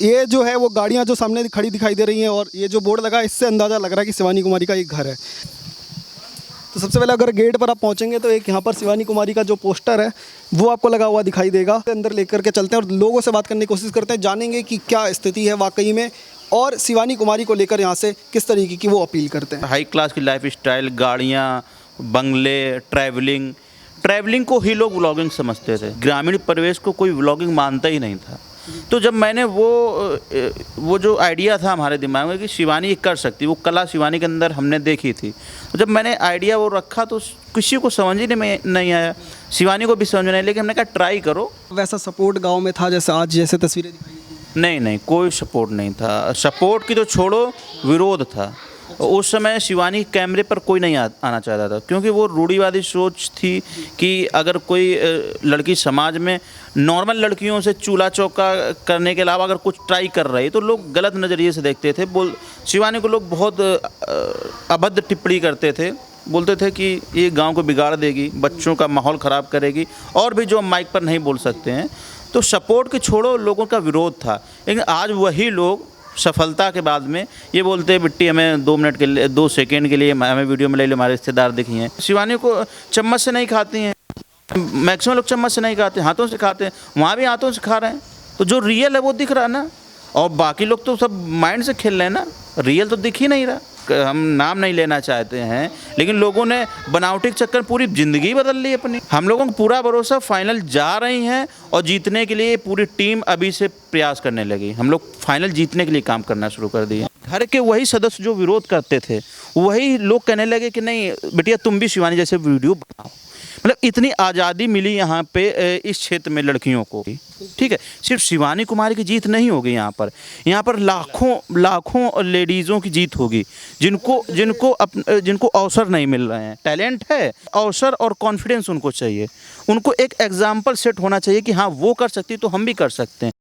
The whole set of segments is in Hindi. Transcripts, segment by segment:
ये जो है वो गाड़ियाँ जो सामने खड़ी दिखाई दे रही हैं और ये जो बोर्ड लगा है इससे अंदाज़ा लग रहा है कि शिवानी कुमारी का एक घर है। तो सबसे पहले अगर गेट पर आप पहुंचेंगे तो एक यहाँ पर शिवानी कुमारी का जो पोस्टर है वो आपको लगा हुआ दिखाई देगा। अंदर लेकर के चलते हैं और लोगों से बात करने की कोशिश करते हैं, जानेंगे कि क्या स्थिति है वाकई में और शिवानी कुमारी को लेकर यहाँ से किस तरीके की वो अपील करते हैं। हाई क्लास की लाइफ स्टाइल, गाड़ियाँ, बंगले, ट्रैवलिंग को ही लोग व्लॉगिंग समझते थे। ग्रामीण परिवेश को कोई व्लॉगिंग मानता ही नहीं था। तो जब मैंने वो जो आइडिया था हमारे दिमाग में कि शिवानी कर सकती, वो कला शिवानी के अंदर हमने देखी थी। तो जब मैंने आइडिया वो रखा तो किसी को समझ ही नहीं आया, शिवानी को भी समझ नहीं आया, लेकिन हमने कहा ट्राई करो। वैसा सपोर्ट गाँव में था जैसे आज जैसे तस्वीरें दिखाई? नहीं, कोई सपोर्ट नहीं था। सपोर्ट की तो छोड़ो, विरोध था। उस समय शिवानी कैमरे पर कोई नहीं आना चाहता था, क्योंकि वो रूढ़िवादी सोच थी कि अगर कोई लड़की समाज में नॉर्मल लड़कियों से चूल्हा चौका करने के अलावा अगर कुछ ट्राई कर रही तो लोग गलत नज़रिए से देखते थे। शिवानी को लोग बहुत अभद्र टिप्पणी करते थे, बोलते थे कि ये गांव को बिगाड़ देगी, बच्चों का माहौल ख़राब करेगी, और भी जो माइक पर नहीं बोल सकते हैं। तो सपोर्ट के छोड़ो, लोगों का विरोध था। लेकिन आज वही लोग सफलता के बाद में ये बोलते हैं बिट्टी हमें 2 मिनट के लिए, 2 सेकेंड के लिए हमें वीडियो में ले लो, हमारे रिश्तेदार दिखी हैं। शिवानी को चम्मच से नहीं खाती हैं, मैक्सिमम लोग चम्मच से नहीं खाते, हाथों से खाते हैं। वहाँ भी हाथों से खा रहे हैं, तो जो रियल है वो दिख रहा है ना, और बाकी लोग तो सब माइंड से खेल रहे हैं ना, रियल तो दिख ही नहीं रहा। हम नाम नहीं लेना चाहते हैं, लेकिन लोगों ने बनावटी के चक्कर पूरी ज़िंदगी बदल ली अपनी। हम लोगों को पूरा भरोसा, फाइनल जा रही हैं और जीतने के लिए पूरी टीम अभी से प्रयास करने लगी। हम लोग फाइनल जीतने के लिए काम करना शुरू कर दिए। घर के वही सदस्य जो विरोध करते थे, वही लोग कहने लगे कि नहीं बेटिया तुम भी शिवानी जैसे वीडियो बनाओ। मतलब इतनी आज़ादी मिली यहाँ पे इस क्षेत्र में लड़कियों को, ठीक है। सिर्फ शिवानी कुमारी की जीत नहीं होगी, यहाँ पर लाखों लेडीज़ों की जीत होगी, जिनको अवसर नहीं मिल रहे हैं। टैलेंट है, अवसर और कॉन्फिडेंस उनको चाहिए। उनको एक एग्जाम्पल सेट होना चाहिए कि हाँ वो कर सकती तो हम भी कर सकते हैं।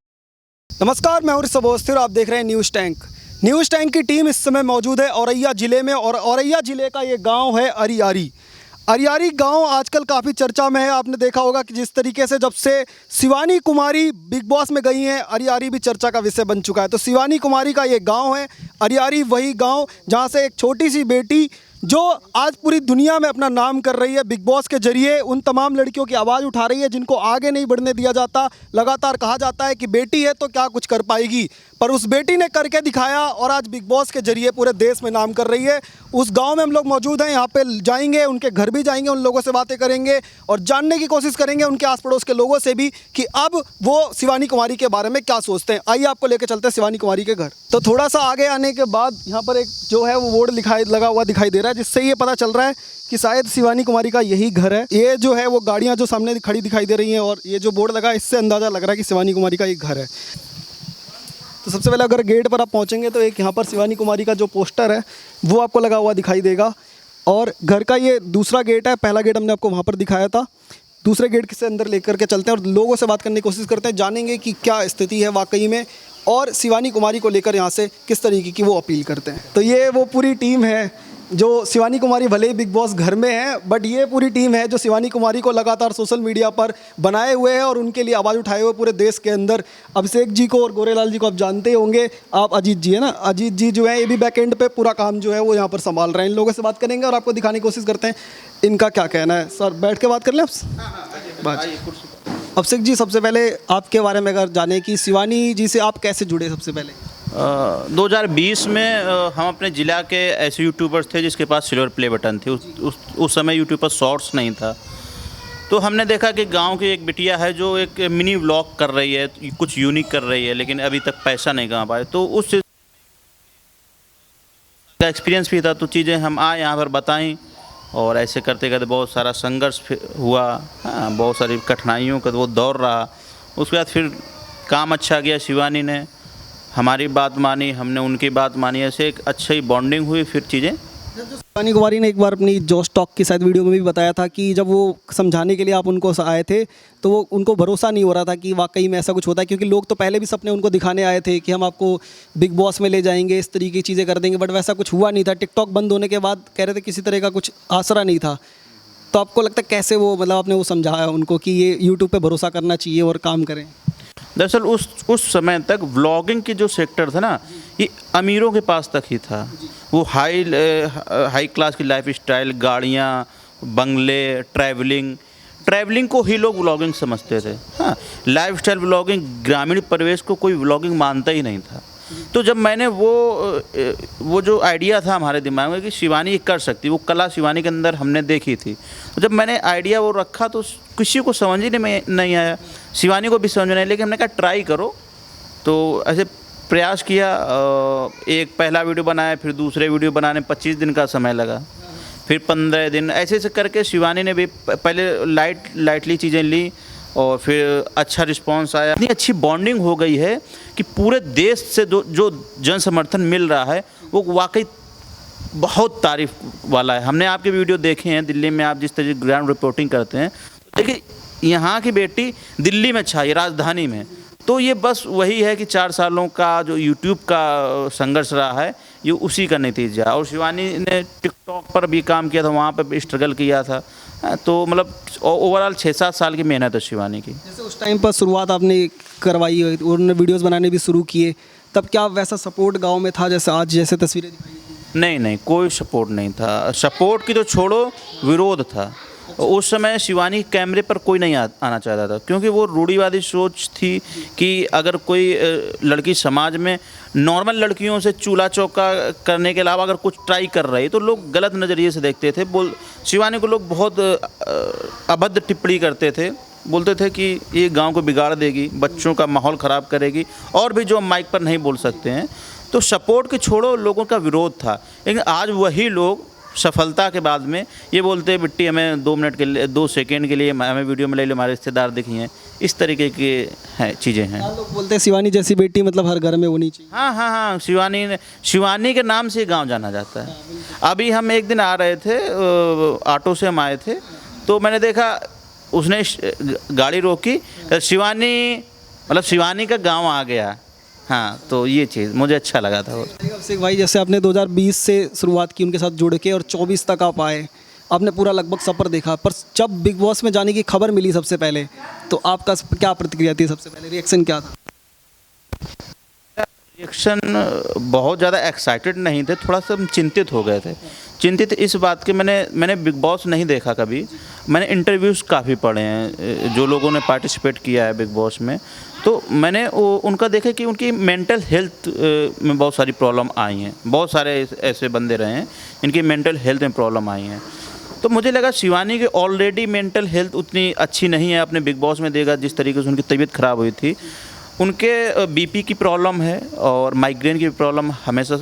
नमस्कार, मैं ऋषभ अवस्थी और आप देख रहे हैं न्यूज़ टैंक। न्यूज़ टैंक की टीम इस समय मौजूद है औरैया ज़िले में, और औरैया ज़िले का ये गांव है अरियारी गांव आजकल काफ़ी चर्चा में है। आपने देखा होगा कि जिस तरीके से जब से शिवानी कुमारी बिग बॉस में गई हैं, अरियारी भी चर्चा का विषय बन चुका है। तो शिवानी कुमारी का ये गांव है अरियारी, वही गांव जहां से एक छोटी सी बेटी जो आज पूरी दुनिया में अपना नाम कर रही है, बिग बॉस के जरिए उन तमाम लड़कियों की आवाज़ उठा रही है जिनको आगे नहीं बढ़ने दिया जाता। लगातार कहा जाता है कि बेटी है तो क्या कुछ कर पाएगी, पर उस बेटी ने करके दिखाया और आज बिग बॉस के जरिए पूरे देश में नाम कर रही है। उस गांव में हम लोग मौजूद हैं, यहाँ पे जाएंगे, उनके घर भी जाएंगे, उन लोगों से बातें करेंगे और जानने की कोशिश करेंगे उनके आस पड़ोस के लोगों से भी कि अब वो शिवानी कुमारी के बारे में क्या सोचते हैं। आइए आपको लेकर चलते हैं शिवानी कुमारी के घर। तो थोड़ा सा आगे आने के बाद यहाँ पर एक जो है वो बोर्ड लगा हुआ दिखाई दे रहा है, जिससे ये पता चल रहा है कि शायद शिवानी कुमारी का यही घर है। ये जो है वो गाड़ियाँ जो सामने खड़ी दिखाई दे रही हैं और ये जो बोर्ड लगा है इससे अंदाज़ा लग रहा है कि शिवानी कुमारी का एक घर है। तो सबसे पहले अगर गेट पर आप पहुंचेंगे तो एक यहाँ पर शिवानी कुमारी का जो पोस्टर है वो आपको लगा हुआ दिखाई देगा, और घर का ये दूसरा गेट है। पहला गेट हमने आपको वहाँ पर दिखाया था, दूसरे गेट से अंदर लेकर के चलते हैं और लोगों से बात करने की कोशिश करते हैं, जानेंगे कि क्या स्थिति है वाकई में और शिवानी कुमारी को लेकर यहाँ से किस तरीके की वो अपील करते हैं। तो ये वो पूरी टीम है जो शिवानी कुमारी भले ही बिग बॉस घर में है, बट ये पूरी टीम है जो शिवानी कुमारी को लगातार सोशल मीडिया पर बनाए हुए हैं और उनके लिए आवाज़ उठाए हुए पूरे देश के अंदर। अभिषेक जी को और गोरेलाल जी को आप जानते ही होंगे, आप अजीत जी है ना, अजीत जी जो है ये भी बैक एंड पे पूरा काम जो है वो यहाँ पर संभाल रहे हैं। इन लोगों से बात करेंगे और आपको दिखाने की कोशिश करते हैं इनका क्या कहना है। सर बैठ के बात कर लें आप। अभिषेक जी, सबसे पहले आपके बारे में अगर जाने कि शिवानी जी से आप कैसे जुड़े? सबसे पहले 2020 में हम अपने ज़िला के ऐसे यूट्यूबर्स थे जिसके पास सिल्वर प्ले बटन थे। उस समय यूट्यूब पर शॉर्ट्स नहीं था, तो हमने देखा कि गांव की एक बिटिया है जो एक मिनी व्लॉग कर रही है, कुछ यूनिक कर रही है, लेकिन अभी तक पैसा नहीं कमा पाए। तो उस का एक्सपीरियंस भी था, तो चीज़ें हम आए यहाँ पर बताएं और ऐसे करते करते बहुत सारा संघर्ष हुआ। हाँ, बहुत सारी कठिनाइयों का वो दौर रहा। उसके बाद फिर काम अच्छा गया, शिवानी ने हमारी बात मानी, हमने उनकी बात मानी, ऐसे एक अच्छी बॉन्डिंग हुई। फिर चीज़ें शिवानी कुमारी ने एक बार अपनी जोश टॉक की शायद वीडियो में भी बताया था कि जब वो समझाने के लिए आप उनको आए थे तो वो उनको भरोसा नहीं हो रहा था कि वाकई में ऐसा कुछ होता है, क्योंकि लोग तो पहले भी सपने उनको दिखाने आए थे कि हम आपको बिग बॉस में ले जाएंगे, इस तरीके की चीज़ें कर देंगे, बट वैसा कुछ हुआ नहीं था। टिकटॉक बंद होने के बाद कह रहे थे किसी तरह का कुछ आसरा नहीं था। तो आपको लगता है कैसे वो, मतलब आपने वो समझाया उनको कि ये यूट्यूब पर भरोसा करना चाहिए और काम करें? दरअसल उस समय तक व्लॉगिंग की जो सेक्टर था ना, ये अमीरों के पास तक ही था। वो हाई क्लास की लाइफ स्टाइल, गाड़ियाँ, बंगले, ट्रैवलिंग को ही लोग व्लॉगिंग समझते थे। हाँ, लाइफ स्टाइल व्लॉगिंग, ग्रामीण परिवेश को कोई व्लॉगिंग मानता ही नहीं था। तो जब मैंने वो जो आइडिया था हमारे दिमाग में कि शिवानी ये कर सकती, वो कला शिवानी के अंदर हमने देखी थी। तो जब मैंने आइडिया वो रखा तो किसी को समझ ही नहीं आया, शिवानी को भी समझ में नहीं, लेकिन हमने कहा ट्राई करो। तो ऐसे प्रयास किया, एक पहला वीडियो बनाया, फिर दूसरे वीडियो बनाने 25 दिन का समय लगा, फिर 15 दिन, ऐसे करके शिवानी ने भी पहले लाइटली चीज़ें ली और फिर अच्छा रिस्पांस आया। इतनी अच्छी बॉन्डिंग हो गई है कि पूरे देश से जो जन समर्थन मिल रहा है वो वाकई बहुत तारीफ वाला है। हमने आपके वीडियो देखे हैं, दिल्ली में आप जिस तरह ग्राउंड रिपोर्टिंग करते हैं, देखिए यहाँ की बेटी दिल्ली में छाई, राजधानी में। तो ये बस वही है कि 4 सालों का जो यूट्यूब का संघर्ष रहा है, ये उसी का नतीजा। और शिवानी ने टिकटॉक पर भी काम किया था, वहाँ पर भी स्ट्रगल किया था। तो मतलब ओवरऑल 6-7 साल की मेहनत है शिवानी की। जैसे उस टाइम पर शुरुआत आपने करवाई और उन्होंने वीडियोस बनाने भी शुरू किए, तब क्या वैसा सपोर्ट गांव में था जैसे आज जैसे तस्वीरें दिखाई थी? नहीं, कोई सपोर्ट नहीं था। सपोर्ट की तो छोड़ो, विरोध था। उस समय शिवानी कैमरे पर कोई नहीं आना चाहता था, क्योंकि वो रूढ़िवादी सोच थी कि अगर कोई लड़की समाज में नॉर्मल लड़कियों से चूल्हा चौका करने के अलावा अगर कुछ ट्राई कर रही तो लोग गलत नज़रिए से देखते थे। शिवानी को लोग बहुत अभद्र टिप्पणी करते थे, बोलते थे कि ये गांव को बिगाड़ देगी, बच्चों का माहौल ख़राब करेगी, और भी जो माइक पर नहीं बोल सकते हैं। तो सपोर्ट के छोड़ो, लोगों का विरोध था। लेकिन आज वही लोग सफलता के बाद में ये बोलते हैं बिट्टी हमें 2 मिनट के लिए, 2 सेकेंड के लिए हमें वीडियो में ले लो, हमारे रिश्तेदार दिखिए हैं। इस तरीके की हैं चीज़ें हैं। लोग बोलते हैं शिवानी जैसी बेटी मतलब हर घर में होनी चाहिए। हाँ, शिवानी के नाम से गांव जाना जाता है। अभी हम एक दिन आ रहे थे, ऑटो से हम आए थे, तो मैंने देखा उसने गाड़ी रोकी, शिवानी का गाँव आ गया। हाँ, तो ये चीज़ मुझे अच्छा लगा था। अभिषेक भाई, जैसे आपने 2020 से शुरुआत की उनके साथ जुड़ के और 24 तक आप आए, आपने पूरा लगभग सफ़र देखा, पर जब बिग बॉस में जाने की खबर मिली सबसे पहले, तो आपका क्या प्रतिक्रिया थी? सबसे पहले रिएक्शन क्या था? रिएक्शन बहुत ज़्यादा एक्साइटेड नहीं थे, थोड़ा सा हम चिंतित हो गए थे। चिंतित इस बात के, मैंने बिग बॉस नहीं देखा कभी, मैंने इंटरव्यूज़ काफ़ी पढ़े हैं जो लोगों ने पार्टिसिपेट किया है बिग बॉस में। तो मैंने उनका देखा कि उनकी मेंटल हेल्थ में बहुत सारी प्रॉब्लम आई हैं। बहुत सारे ऐसे बंदे रहे हैं इनकी मेंटल हेल्थ में प्रॉब्लम आई हैं। तो मुझे लगा शिवानी की ऑलरेडी मेंटल हेल्थ उतनी अच्छी नहीं है, अपने बिग बॉस में देखा जिस तरीके से उनकी तबीयत ख़राब हुई थी। उनके बीपी की प्रॉब्लम है और माइग्रेन की प्रॉब्लम, हमेशा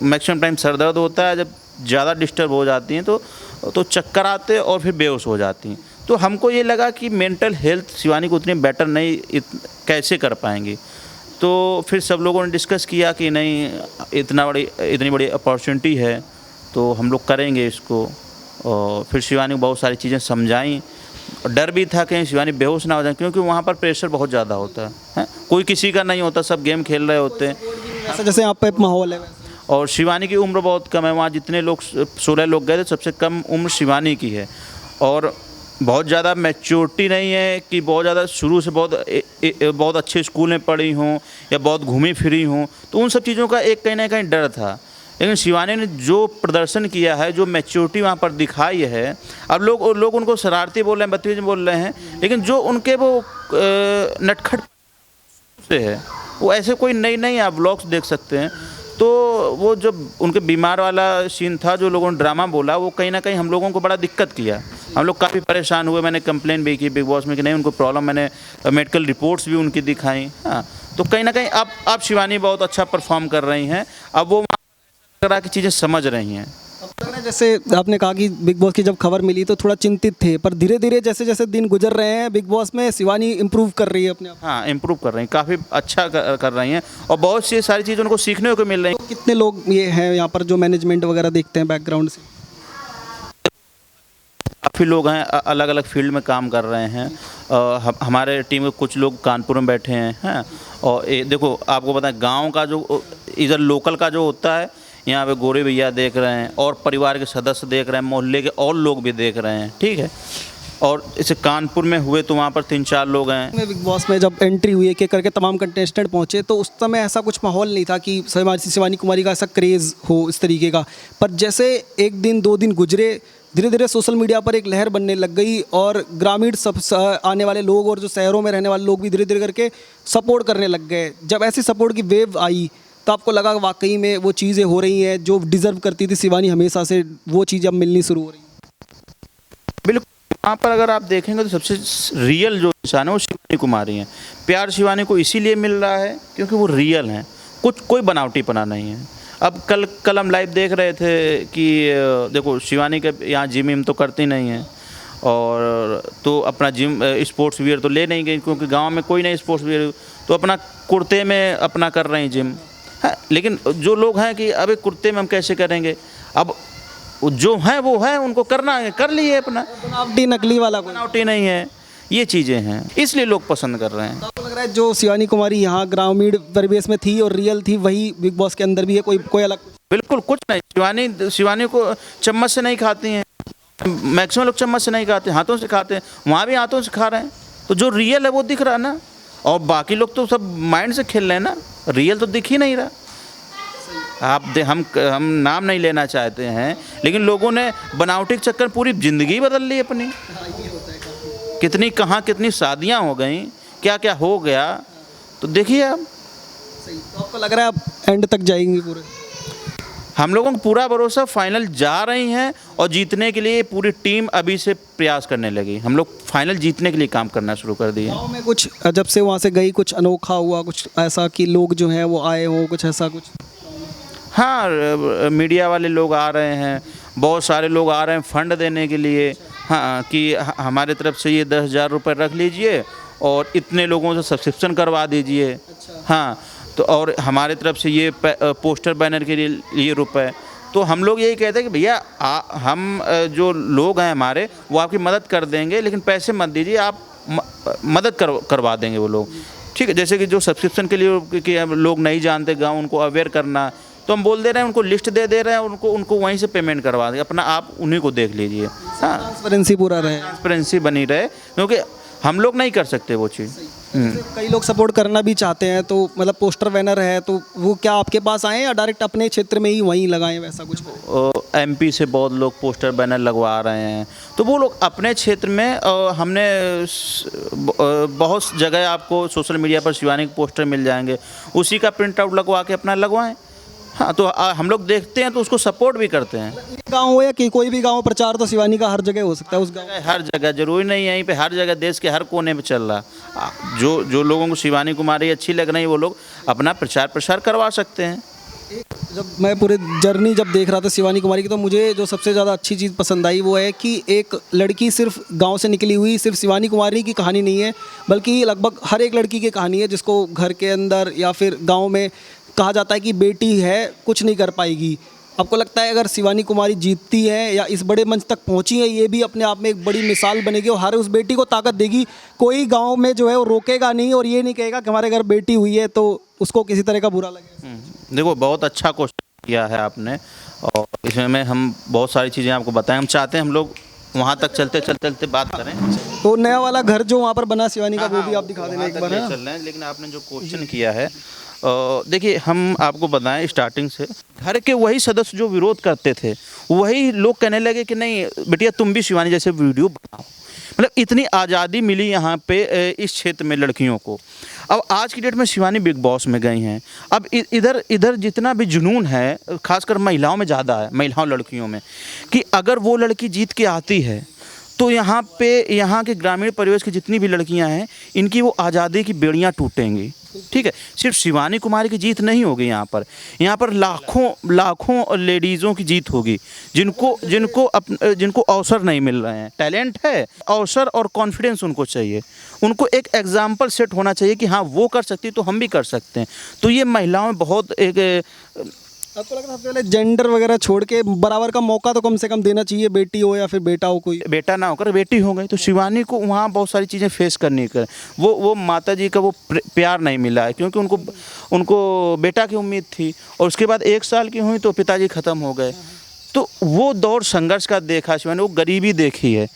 मैक्सिमम टाइम सर दर्द होता है, जब ज़्यादा डिस्टर्ब हो जाती हैं तो चक्कर आते और फिर बेहोश हो जाती हैं। तो हमको ये लगा कि मेंटल हेल्थ शिवानी को उतनी बेटर नहीं कैसे कर पाएंगी। तो फिर सब लोगों ने डिस्कस किया कि नहीं, इतनी बड़ी अपॉर्चुनिटी है तो हम लोग करेंगे इसको। और फिर शिवानी को बहुत सारी चीज़ें समझाई। डर भी था कहीं शिवानी बेहोश ना हो जाए, क्योंकि वहाँ पर प्रेशर बहुत ज़्यादा होता है, कोई किसी का नहीं होता, सब गेम खेल रहे होते हैं, ऐसा जैसे यहाँ पे माहौल है। और शिवानी की उम्र बहुत कम है। वहाँ जितने लोग 16 लोग गए थे, सबसे कम उम्र शिवानी की है। और बहुत ज़्यादा मैच्योरिटी नहीं है कि बहुत ज़्यादा शुरू से बहुत अच्छे स्कूल में पढ़ी हूँ या बहुत घूमी फिरी हूँ, तो उन सब चीज़ों का एक कहीं ना कहीं डर था। लेकिन शिवानी ने जो प्रदर्शन किया है, जो मैच्योरिटी वहाँ पर दिखाई है, अब लोग उनको शरारती बोल रहे हैं, बदतमीज बोल रहे हैं, लेकिन जो उनके वो नटखट से है, वो ऐसे कोई नई आप व्लॉग्स देख सकते हैं। तो वो जब उनके बीमार वाला सीन था, जो लोगों ने ड्रामा बोला, वो कहीं ना कहीं हम लोगों को बड़ा दिक्कत किया। हम लोग काफ़ी परेशान हुए। मैंने कंप्लेन भी की बिग बॉस में कि नहीं, उनको प्रॉब्लम, मैंने मेडिकल रिपोर्ट्स भी उनकी दिखाई। हाँ, तो कहीं ना कहीं अब शिवानी बहुत अच्छा परफॉर्म कर रही हैं। अब वो तरह की चीज़ें समझ रही हैं। जैसे आपने कहा कि बिग बॉस की जब खबर मिली तो थोड़ा चिंतित थे, पर धीरे धीरे जैसे जैसे दिन गुजर रहे हैं बिग बॉस में शिवानी इम्प्रूव कर रही है अपने आप। हाँ, इम्प्रूव कर रही हैं, काफ़ी अच्छा कर रही हैं, और बहुत सी सारी चीज़ें उनको सीखने को मिल रही हैं। तो कितने लोग ये हैं यहाँ पर जो मैनेजमेंट वगैरह देखते हैं बैकग्राउंड से? काफ़ी लोग हैं, अलग अलग फील्ड में काम कर रहे हैं। हमारे टीम के कुछ लोग कानपुर में बैठे हैं। और देखो, आपको पता है गाँव का जो इधर लोकल का जो होता है, यहाँ पे गोरे भैया देख रहे हैं और परिवार के सदस्य देख रहे हैं, मोहल्ले के और लोग भी देख रहे हैं, ठीक है। और इसे कानपुर में हुए तो वहाँ पर 3-4 लोग हैं। में बिग बॉस में जब एंट्री हुई एक एक करके तमाम कंटेस्टेंट पहुंचे तो उस समय ऐसा कुछ माहौल नहीं था कि शिवानी कुमारी का ऐसा क्रेज़ हो इस तरीके का, पर जैसे एक दिन 2 दिन गुजरे धीरे धीरे सोशल मीडिया पर एक लहर बनने लग गई और ग्रामीण आने वाले लोग और जो शहरों में रहने वाले लोग भी धीरे धीरे करके सपोर्ट करने लग गए। जब ऐसी सपोर्ट की वेव आई तो आपको लगा वाकई में वो चीज़ें हो रही हैं जो डिज़र्व करती थी शिवानी हमेशा से, वो चीज़ अब मिलनी शुरू हो रही है? बिल्कुल, यहाँ पर अगर आप देखेंगे तो सबसे रियल जो इंसान है वो शिवानी कुमारी हैं। प्यार शिवानी को इसीलिए मिल रहा है क्योंकि वो रियल हैं, कोई बनावटीपना नहीं है। अब कल हम लाइव देख रहे थे कि देखो शिवानी के यहाँ जिम तो करती नहीं है और तो अपना जिम स्पोर्ट्स वियर तो ले नहीं गई क्योंकि गांव में कोई नहीं स्पोर्ट्स वियर, तो अपना कुर्ते में अपना कर रहे हैं जिम। हाँ, लेकिन जो लोग हैं कि अबे कुर्ते में हम कैसे करेंगे, अब जो है वो है, उनको करना है कर लिए अपना, बनावटी नकली वाला कोई बनावटी नहीं है, ये चीज़ें हैं इसलिए लोग पसंद कर रहे हैं। आपको लग रहा है जो शिवानी कुमारी यहाँ ग्रामीण परिवेश में थी और रियल थी वही बिग बॉस के अंदर भी है, कोई अलग? बिल्कुल कुछ नहीं, शिवानी को चम्मच से नहीं खाती हैं, मैक्सिमम लोग चम्मच से नहीं खाते, हाथों से खाते हैं, वहाँ भी हाथों से खा रहे हैं, तो जो रियल है वो दिख रहा है ना, और बाकी लोग तो सब माइंड से खेल रहे हैं ना, रियल तो दिख ही नहीं रहा। हम नाम नहीं लेना चाहते हैं लेकिन लोगों ने बनावटी के चक्कर पूरी ज़िंदगी बदल ली अपनी। कितनी शादियां हो गई, क्या क्या हो गया, तो देखिए आप। तो आपको लग रहा है आप एंड तक जाएंगे पूरे? हम लोगों को पूरा भरोसा, फाइनल जा रही हैं और जीतने के लिए पूरी टीम अभी से प्रयास करने लगी। हम लोग फाइनल जीतने के लिए काम करना शुरू कर दिए। गाँव में कुछ जब से वहाँ से गई कुछ अनोखा हुआ, कुछ ऐसा कि लोग जो हैं वो आए हों, कुछ ऐसा कुछ? हाँ, मीडिया वाले लोग आ रहे हैं, बहुत सारे लोग आ रहे हैं फंड देने के लिए, हाँ कि हमारे तरफ से ये 10,000 रुपये रख लीजिए और इतने लोगों से सब्सक्रिप्शन करवा दीजिए। हाँ, तो और हमारे तरफ से ये पोस्टर बैनर के लिए ये रुपए। तो हम लोग यही कहते हैं कि भैया हम जो लोग हैं हमारे वो आपकी मदद कर देंगे, लेकिन पैसे मत दीजिए, आप मदद करवा देंगे वो लोग। ठीक है, जैसे कि जो सब्सक्रिप्शन के लिए कि लोग नहीं जानते गाँव, उनको अवेयर करना, तो हम बोल दे रहे हैं, उनको लिस्ट दे रहे हैं, उनको वहीं से पेमेंट करवा दें, अपना आप उन्हीं को देख लीजिए। हाँ, ट्रांसपेरेंसी पूरा रहे, ट्रांसपेरेंसी बनी रहे, क्योंकि हम लोग नहीं कर सकते वो चीज़। कई लोग सपोर्ट करना भी चाहते हैं, तो मतलब पोस्टर बैनर है तो वो क्या आपके पास आए या डायरेक्ट अपने क्षेत्र में ही वहीं लगाएं, वैसा कुछ? MP से बहुत लोग पोस्टर बैनर लगवा रहे हैं, तो वो लोग अपने क्षेत्र में, हमने बहुत जगह आपको सोशल मीडिया पर शिवानी के पोस्टर मिल जाएंगे, उसी का प्रिंट आउट लगवा के अपना लगवाएं। हाँ, तो हम लोग देखते हैं तो उसको सपोर्ट भी करते हैं। गाँव हो या कि कोई भी गाँव, प्रचार तो शिवानी का हर जगह हो सकता है, उस गाँव हर जगह जरूरी नहीं है, यहीं पे हर जगह देश के हर कोने में चल रहा। जो लोगों को शिवानी कुमारी अच्छी लग रही है वो लोग अपना प्रचार करवा सकते हैं। जब मैं पूरे जर्नी जब देख रहा था शिवानी कुमारी की, तो मुझे जो सबसे ज़्यादा अच्छी चीज़ पसंद आई वो है कि एक लड़की सिर्फ गांव से निकली हुई, सिर्फ शिवानी कुमारी की कहानी नहीं है, बल्कि लगभग हर एक लड़की की कहानी है जिसको घर के अंदर या फिर गांव में कहा जाता है कि बेटी है कुछ नहीं कर पाएगी। आपको लगता है अगर शिवानी कुमारी जीतती है या इस बड़े मंच तक पहुंची है, ये भी अपने आप में एक बड़ी मिसाल बनेगी और हर उस बेटी को ताकत देगी। कोई गांव में जो है वो रोकेगा नहीं और ये नहीं कहेगा कि हमारे घर बेटी हुई है तो उसको किसी तरह का बुरा लगे। देखो, बहुत अच्छा क्वेश्चन किया है आपने, और इसमें हम बहुत सारी चीज़ें आपको बताएं। हम चाहते हैं हम लोग वहाँ तक चलते बात करें। तो नया वाला घर जो वहाँ पर बना शिवानी का, वो भी आप दिखा देना एक बार। चल रहे हैं, लेकिन आपने जो क्वेश्चन किया है, देखिए हम आपको बताएं, स्टार्टिंग से घर के वही सदस्य जो विरोध करते थे वही लोग कहने लगे कि नहीं बेटिया तुम भी शिवानी जैसे वीडियो बनाओ। मतलब इतनी आज़ादी मिली यहाँ पे इस क्षेत्र में लड़कियों को। अब आज की डेट में शिवानी बिग बॉस में गई हैं। अब इधर जितना भी जुनून है, खासकर महिलाओं में ज़्यादा है, महिलाओं लड़कियों में, कि अगर वो लड़की जीत के आती है तो यहाँ के ग्रामीण परिवेश की जितनी भी लड़कियाँ हैं इनकी वो आज़ादी की बेड़ियाँ टूटेंगी। ठीक है, सिर्फ शिवानी कुमारी की जीत नहीं होगी, यहाँ पर लाखों लेडीज़ों की जीत होगी जिनको अवसर नहीं मिल रहे हैं। टैलेंट है, अवसर और कॉन्फिडेंस उनको चाहिए, उनको एक एग्जाम्पल सेट होना चाहिए कि हाँ वो कर सकती तो हम भी कर सकते हैं। तो ये महिलाओं में बहुत एक, आपको लग रहा है सबसे पहले जेंडर वगैरह छोड़ के बराबर का मौका तो कम से कम देना चाहिए, बेटी हो या फिर बेटा हो, कोई बेटा ना होकर बेटी हो गई तो शिवानी को वहाँ बहुत सारी चीज़ें फेस करनी कर, वो माता जी का वो प्यार नहीं मिला है, क्योंकि उनको बेटा की उम्मीद थी, और उसके बाद 1 साल की हुई तो पिताजी ख़त्म हो गए। तो वो दौर संघर्ष का देखा शिवानी, वो गरीबी देखी है।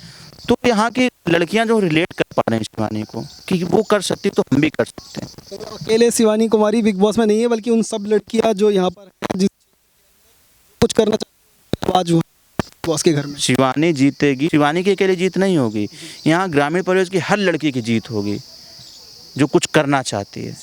तो यहाँ की लड़कियां जो रिलेट कर पा रहे हैं शिवानी को कि वो कर सकती तो हम भी कर सकते हैं। तो अकेले शिवानी कुमारी बिग बॉस में नहीं है, बल्कि उन सब लड़कियां जो यहाँ पर हैं, जिस कुछ करना चाहती हैं, आज हुआ बिग बॉस के घर में। शिवानी जीतेगी, शिवानी की अकेले जीत नहीं होगी, यहाँ ग्रामीण परिवेश की हर लड़की की जीत होगी जो कुछ करना चाहती है।